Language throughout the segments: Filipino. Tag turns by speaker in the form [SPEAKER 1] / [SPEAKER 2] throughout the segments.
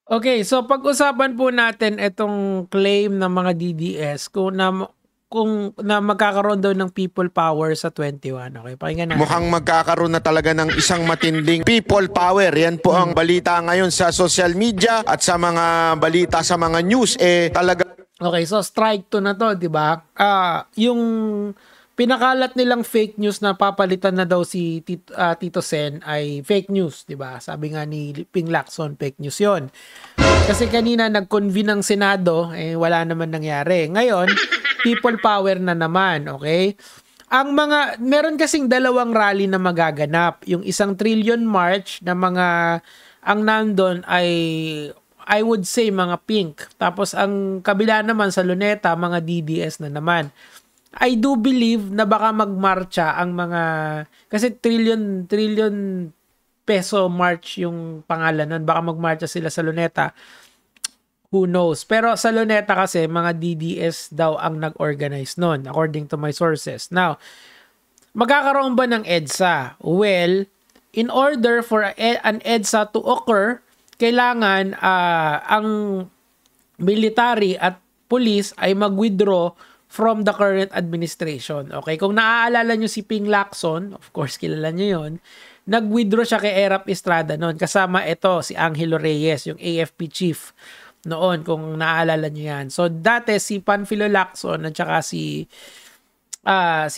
[SPEAKER 1] Okay, so pag-usapan po natin itong claim ng mga DDS kung na magkakaroon daw ng people power sa 21. Okay, pakinggan natin.
[SPEAKER 2] Mukhang magkakaroon na talaga ng isang matinding people power. Yan po ang balita ngayon sa social media at sa mga balita sa mga news. Talaga.
[SPEAKER 1] Okay, so strike to na to, di ba? Yung pinakalat nilang fake news na papalitan na daw si Tito Sen ay fake news, di ba? Sabi nga ni Ping Lacson, fake news yon. Kasi kanina nag-convene ng Senado, wala naman nangyari. Ngayon, people power na naman, okay? Meron kasing dalawang rally na magaganap. Yung 1 trillion march na ang nandun ay, I would say, mga pink. Tapos ang kabila naman sa Luneta, mga DDS na naman. I do believe na baka magmarcha ang kasi trillion peso march yung pangalan nun. Baka magmarcha sila sa Luneta. Who knows? Pero sa Luneta kasi, mga DDS daw ang nag-organize nun, according to my sources. Now, magkakaroon ba ng EDSA? Well, in order for an EDSA to occur, kailangan ang military at police ay mag-withdraw from the current administration. Okay? Kung naaalala nyo si Ping Lacson, of course, kilala nyo yun, nag-withdraw siya kay Erap Estrada noon. Kasama ito, si Angelo Reyes, yung AFP chief noon, kung naaalala nyo yan. So, dati si Panfilo Lacson at saka si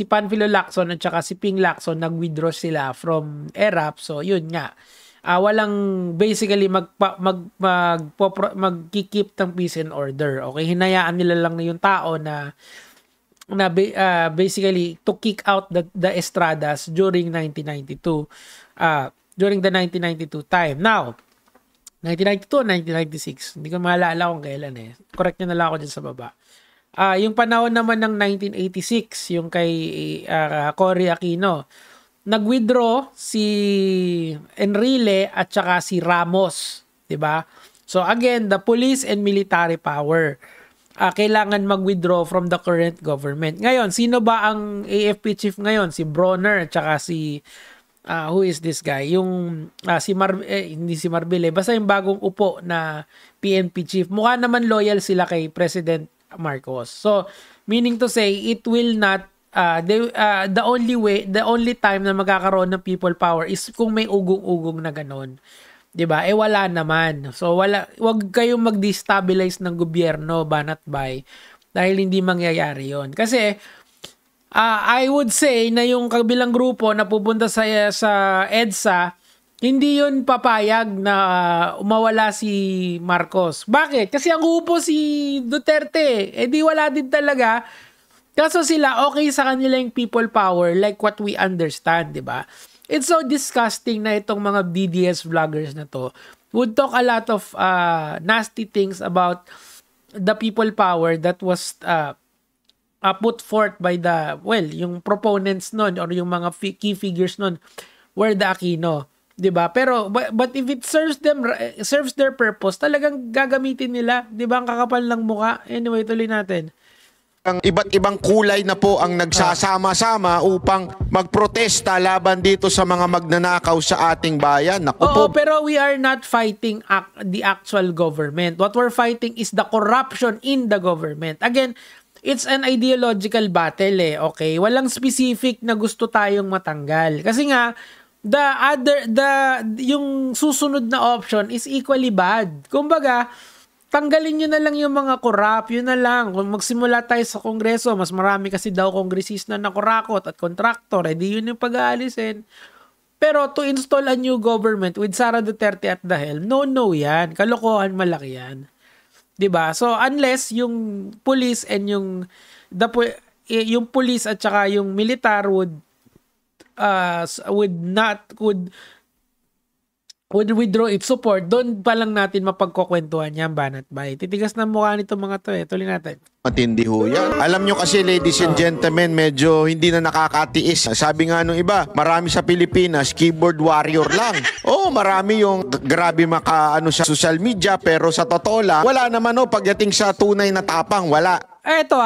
[SPEAKER 1] Panfilo Lacson at saka si Ping Lacson, nag-withdraw sila from Erap. So, yun nga. Walang basically magkikip ng peace and order. Okay, hinayaan nila lang yung tao na basically to kick out the Estradas during 1992. During the 1992 time. Now, 1992 1996. Hindi ko maalala kung kailan Correct nyo na lang ako dyan sa baba. Yung panahon naman ng 1986, yung kay Cory Aquino, nag-withdraw si Enrile at saka si Ramos, 'di ba? So again, the police and military power kailangan mag-withdraw from the current government. Ngayon, sino ba ang AFP chief ngayon? Si Bronner at saka si who is this guy? Yung hindi si Marbile, basta yung bagong upo na PNP chief. Mukha naman loyal sila kay President Marcos. So, meaning to say, it will not the only time na magkakaroon ng people power is kung may ugong-ugong na ganon. 'Di ba? Wala naman. So wag kayong mag-destabilize ng gobyerno banat bay dahil hindi mangyayari 'yon. Kasi I would say na yung kabilang grupo na pupunta sa EDSA, hindi 'yon papayag na umawala si Marcos. Bakit? Kasi ang upo si Duterte, di wala din talaga. Kaso sila, okay sa kanila yung people power like what we understand, di ba? It's so disgusting na itong mga DDS vloggers na to would talk a lot of nasty things about the people power that was put forth by yung proponents nun or yung mga key figures nun were the Aquino, di ba? Pero, but if it serves their purpose, talagang gagamitin nila, di ba? Ang kakapal ng muka. Anyway, tuloy natin.
[SPEAKER 2] Ang iba't ibang kulay na po ang nagsasama-sama upang magprotesta laban dito sa mga magnanakaw sa ating bayan. Naku po.
[SPEAKER 1] Pero we are not fighting the actual government. What we're fighting is the corruption in the government. Again, it's an ideological battle okay? Walang specific na gusto tayong matanggal. Kasi nga, yung susunod na option is equally bad. Kumbaga, tanggalin nyo na lang yung mga corrupt, yun na lang. Kung magsimula tayo sa Kongreso, mas marami kasi daw kongresista na kurakot at kontraktor, di yun yung pag-aalisin. Pero to install a new government with Sara Duterte at the helm, no yan. Kalokohan malaki yan. Diba? So, unless yung police and yung police at saka yung militar would withdraw its support, doon pa lang natin mapagkukwentuhan yan, banat bay. Titigas na mukha nito mga to Tuloy natin.
[SPEAKER 2] Matindi ho yan. Alam nyo kasi, ladies and gentlemen, medyo hindi na nakakatiis. Sabi nga nung iba, marami sa Pilipinas, keyboard warrior lang. Marami yung grabe sa social media, pero sa totoo lang, wala naman pagdating sa tunay na tapang, wala.
[SPEAKER 1] Ito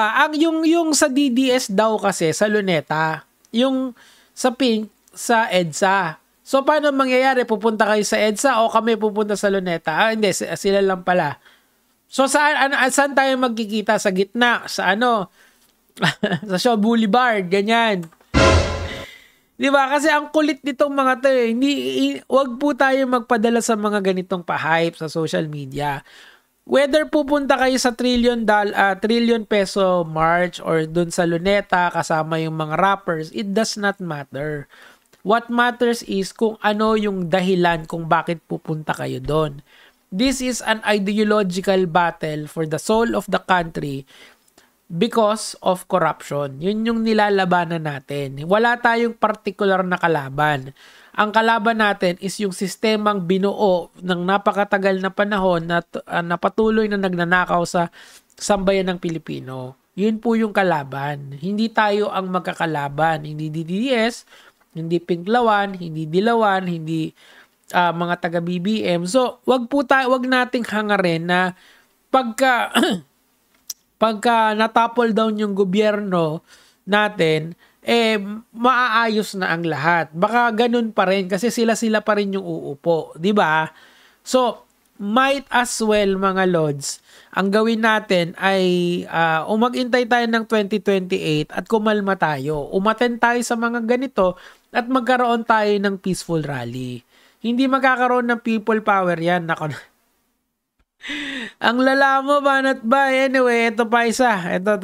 [SPEAKER 1] yung sa DDS daw kasi, sa Luneta, yung sa Pink, sa EDSA, So, paano mangyayari? Pupunta kayo sa EDSA o kami pupunta sa Luneta? Hindi, sila lang pala. So, saan tayo magkikita? Sa gitna? Sa sa Shaw Boulevard, ganyan. Di ba? Kasi ang kulit nitong mga to eh. Wag po tayo magpadala sa mga ganitong pa-hype sa social media. Whether pupunta kayo sa trillion peso march or dun sa Luneta kasama yung mga rappers, it does not matter. What matters is kung ano yung dahilan kung bakit pupunta kayo doon. This is an ideological battle for the soul of the country because of corruption. Yun yung nilalabanan natin. Wala tayong particular na kalaban. Ang kalaban natin is yung sistemang binuo ng napakatagal na panahon na patuloy na nagnanakaw sa sambayan ng Pilipino. Yun po yung kalaban. Hindi tayo ang magkakalaban. Hindi DDS, hindi Pinklawan, hindi Dilawan, hindi mga taga BBM. So, wag nating hangarin na pagka natapol down yung gobyerno natin, maaayos na ang lahat. Baka ganun pa rin kasi sila pa rin yung uupo, 'di ba? So, might as well mga lords, ang gawin natin ay umag-intay tayo ng 2028 at kumalma tayo. Umattend tayo sa mga ganito at magkaroon tayo ng peaceful rally. Hindi magkakaroon ng people power yan. Nako. Ang lala mo, Banat Bay. Anyway, ito pa isa. Ito.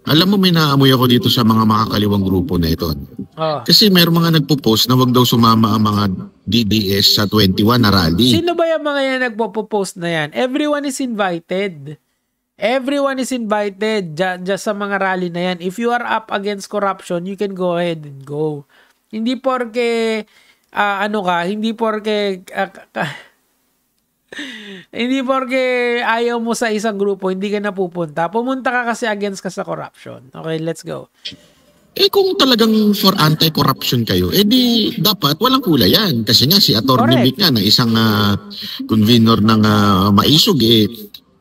[SPEAKER 3] Alam mo, may naamoy ako dito sa mga makakaliwang grupo na ito.
[SPEAKER 1] Oh.
[SPEAKER 3] Kasi mayroong mga nagpo-post na wag daw sumama ang mga DDS sa 21 na rally.
[SPEAKER 1] Sino ba yung mga yan nagpo-post na yan? Everyone is invited. Everyone is invited just sa mga rally na yan. If you are up against corruption, you can go ahead and go. Hindi porke hindi porke ayaw mo sa isang grupo, hindi ka napupunta. Pumunta ka kasi against ka sa corruption. Okay, let's go.
[SPEAKER 3] Kung talagang for anti-corruption kayo, di dapat walang kulay yan. Kasi nga si Atty. Vic nga na isang convener ng Maisog,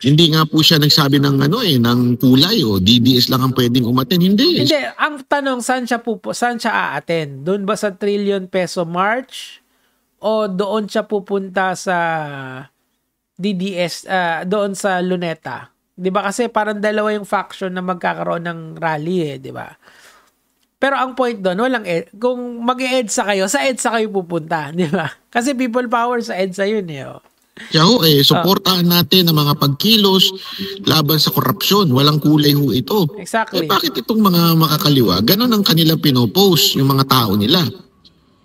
[SPEAKER 3] hindi nga po siya nagsabi ng ng kulay o DDS lang ang pwedeng umaten. Hindi.
[SPEAKER 1] Hindi, ang tanong saan siya aaten? Doon ba sa trillion peso march o doon siya pupunta sa DDS, doon sa Luneta? 'Di ba kasi parang dalawa yung faction na magkakaroon ng rally 'di ba? Pero ang point doon, kung mag-EDSA kayo, sa EDSA kayo pupunta, 'di ba? Kasi people power sa EDSA 'yun
[SPEAKER 3] Kaya suportahan natin ang mga pagkilos laban sa korupsyon. Walang kulay ho ito.
[SPEAKER 1] Exactly.
[SPEAKER 3] Bakit itong mga makakaliwa, ganun ang kanilang pinopost, yung mga tao nila?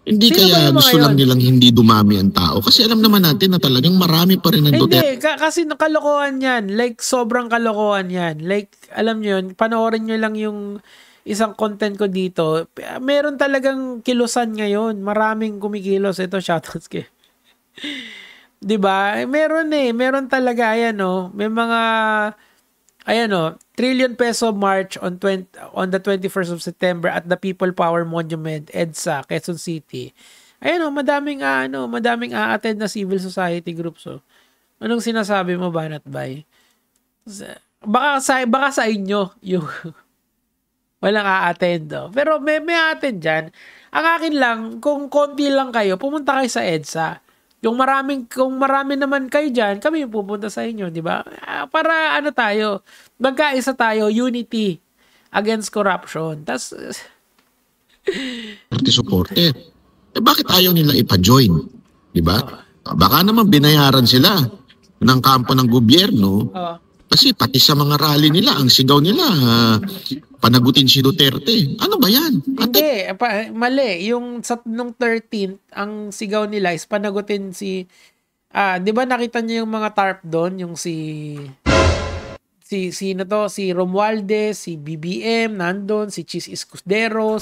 [SPEAKER 3] Hindi
[SPEAKER 1] Sino
[SPEAKER 3] kaya gusto lang nilang hindi dumami ang tao. Kasi alam naman natin na talagang marami pa rin ang Duterte.
[SPEAKER 1] Hindi, kasi kalokohan yan. Like, sobrang kalokohan yan. Like, alam nyo yun, panoorin nyo lang yung isang content ko dito. Meron talagang kilusan ngayon. Maraming kumikilos. Ito, shoutouts kay. Diba? Meron talaga, may mga, trillion peso march on the 21st of September at the People Power Monument, EDSA, Quezon City. Madaming a-attend na civil society groups. Anong sinasabi mo, Banat Bay? Baka sa inyo, yung walang a-attend. Pero may a-attend dyan. Ang akin lang, kung konti lang kayo, pumunta kayo sa EDSA. Kung marami naman kayo dyan, kami yung pupunta sa inyo, di ba? Para tayo, magkaisa tayo, unity against corruption. Tas
[SPEAKER 3] supported. Bakit ayaw nila ipa-join? Di ba? Baka naman binayaran sila ng kampo ng gobyerno. Kasi pati sa mga rally nila, ang sigaw nila, panagutin si Duterte. Ano ba yan?
[SPEAKER 1] Hindi, mali. Yung nung 13th, ang sigaw nila is panagutin si, di ba nakita niyo yung mga tarp doon? Yung si Romualdez, si BBM, nandun, si Chis Escudero,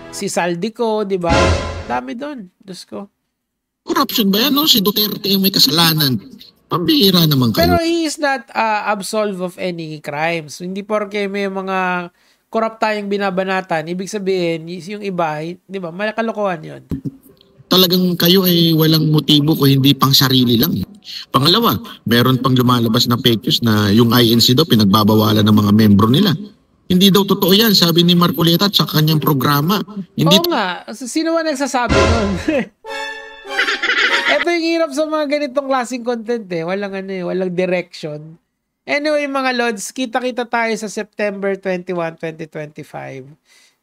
[SPEAKER 1] si Saldico, di ba? Dami doon. Diyos ko.
[SPEAKER 3] Corruption ba yan, no? Si Duterte yung may kasalanan. Pambihira naman kayo.
[SPEAKER 1] Pero he is not absolved of any crimes. Hindi porke may mga corrupt tayong binabanatan, ibig sabihin, yung iba, di ba, malakalokohan yun.
[SPEAKER 3] Talagang kayo ay walang motibo kung hindi pang sarili lang. Pangalawa, meron pang lumalabas na fake news na yung INC daw pinagbabawalan ng mga membro nila. Hindi daw totoo yan, sabi ni Marcoleta sa kanyang programa. Hindi
[SPEAKER 1] Oo nga, sino ba nagsasabi nun? Ito yung hirap sa mga ganitong klaseng content eh. Walang direction. Anyway mga Lods, kita-kita tayo sa September 21, 2025.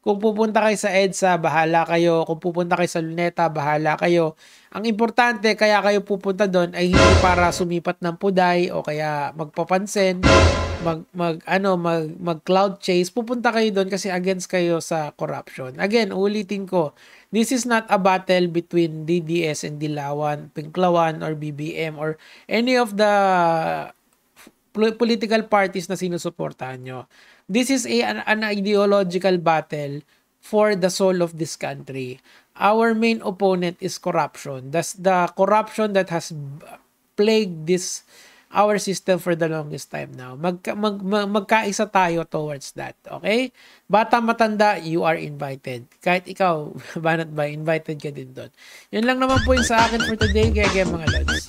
[SPEAKER 1] Kung pupunta kayo sa EDSA, bahala kayo. Kung pupunta kayo sa Luneta, bahala kayo. Ang importante, kaya kayo pupunta doon ay hindi para sumipat ng puday o kaya magpapansin, mag cloud chase. Pupunta kayo doon kasi against kayo sa corruption. Again, ulitin ko, this is not a battle between DDS and Dilawan, Pinklawan, or BBM, or any of the political parties na sinusuportahan nyo. This is an ideological battle for the soul of this country. Our main opponent is corruption. That's the corruption that has plagued our system for the longest time now. Magkaisa tayo towards that. Okay? Bata matanda, you are invited. Kahit ikaw, banat ba, invited ka din doon. Yun lang naman po yung sa akin for today. Kaya mga lods.